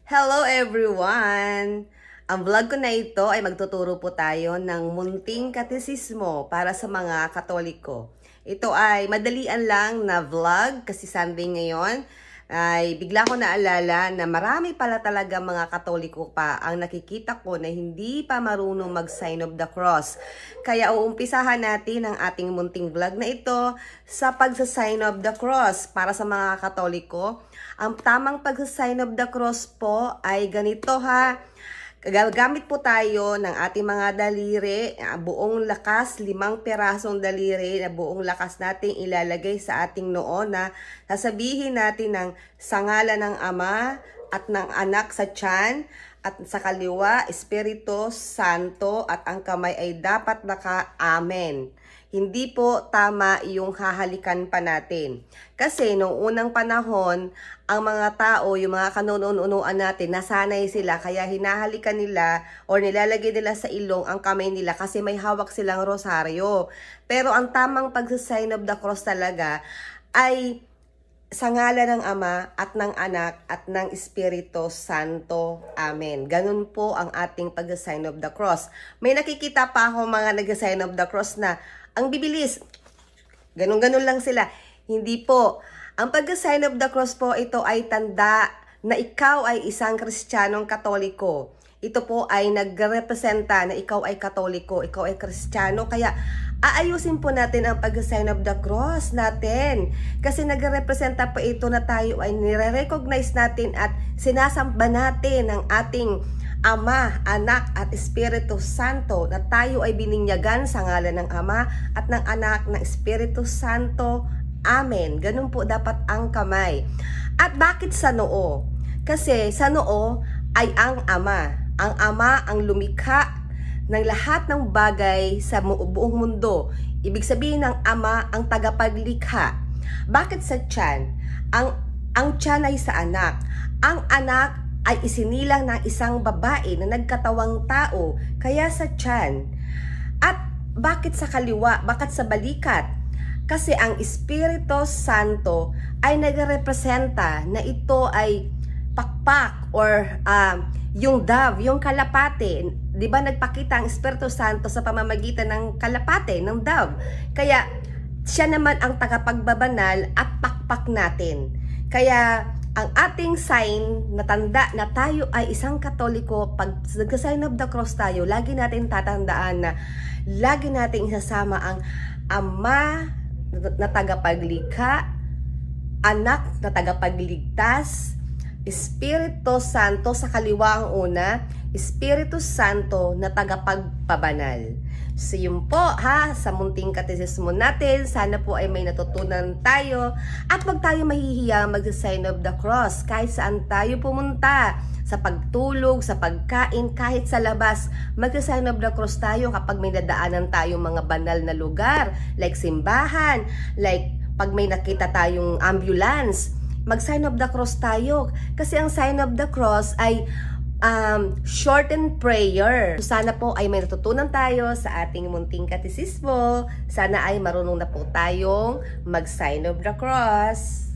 Hello everyone! Ang vlog ko na ito ay magtuturo po tayo ng munting katesismo para sa mga Katoliko. Ito ay madalian lang na vlog kasi Sunday ngayon. Ay bigla ko naalala na marami pala talaga mga Katoliko pa ang nakikita ko na hindi pa marunong mag-sign of the cross. Kaya uumpisahan natin ang ating munting vlog na ito sa pagsa-sign of the cross para sa mga Katoliko. Ang tamang pagsa-sign of the cross po ay ganito ha. Gagamit po tayo ng ating mga daliri, buong lakas, 5 pirasong daliri na buong lakas natin ilalagay sa ating noo na sasabihin natin ng sa ngalan ng Ama at ng Anak sa tiyan at sa kaliwa, Espiritu Santo at ang kamay ay dapat naka-Amen. Hindi po tama yung hahalikan pa natin. Kasi noong unang panahon, ang mga tao, yung mga kanununuan natin, nasanay sila kaya hinahalikan nila o nilalagay nila sa ilong ang kamay nila kasi may hawak silang rosaryo. Pero ang tamang pagsa-sign of the cross talaga ay sa ngalan ng Ama at ng Anak at ng Espiritu Santo. Amen. Ganun po ang ating pag-sign of the cross. May nakikita pa ako mga nag-sign of the cross na ang bibilis. Ganun-ganun lang sila. Hindi po. Ang pag-sign of the cross po, ito ay tanda na ikaw ay isang Kristiyanong Katoliko. Ito po ay nagrepresenta na ikaw ay Katoliko, ikaw ay Kristiyano. Kaya aayusin po natin ang pag-sign of the cross natin. Kasi nagrepresenta po ito na tayo ay nire-recognize natin at sinasamba natin ang ating Ama, Anak at Espiritu Santo na tayo ay bininyagan sa ngalan ng Ama at ng Anak ng Espiritu Santo. Amen. Ganun po dapat ang kamay. At bakit sa noo? Kasi sa noo ay ang Ama. Ang Ama ang lumikha ng lahat ng bagay sa buong mundo. Ibig sabihin ng Ama ang tagapaglikha. Bakit sa tiyan? Ang tiyan ay sa anak. Ang anak ay isinilang ng isang babae na nagkatawang tao, kaya sa tiyan. At bakit sa kaliwa? Bakit sa balikat? Kasi ang Espiritu Santo ay nagrepresenta na ito ay pakpak or yung dove, yung kalapate. Di ba nagpakita ang Espiritu Santo sa pamamagitan ng kalapate, ng dove? Kaya siya naman ang tagapagbabanal at pakpak natin. Kaya ang ating sign na tanda na tayo ay isang Katoliko, pag nag-sign of the cross tayo, lagi natin tatandaan na lagi natin isasama ang Ama na tagapaglikha, Anak na tagapagligtas, Espiritu Santo sa kaliwa ang una, Espiritu Santo na tagapagpabanal. So yun po ha, sa munting katesismo natin, sana po ay may natutunan tayo at wag tayo mahihiya mag-sign of the cross kahit saan tayo pumunta. Sa pagtulog, sa pagkain, kahit sa labas, mag-sign of the cross tayo kapag may nadaanan tayong mga banal na lugar like simbahan, like pag may nakita tayong ambulance, mag-sign of the cross tayo. Kasi ang sign of the cross ay shortened prayer. Sana po ay may natutunan tayo sa ating munting katesismo. Sana ay marunong na po tayong mag-sign of the cross.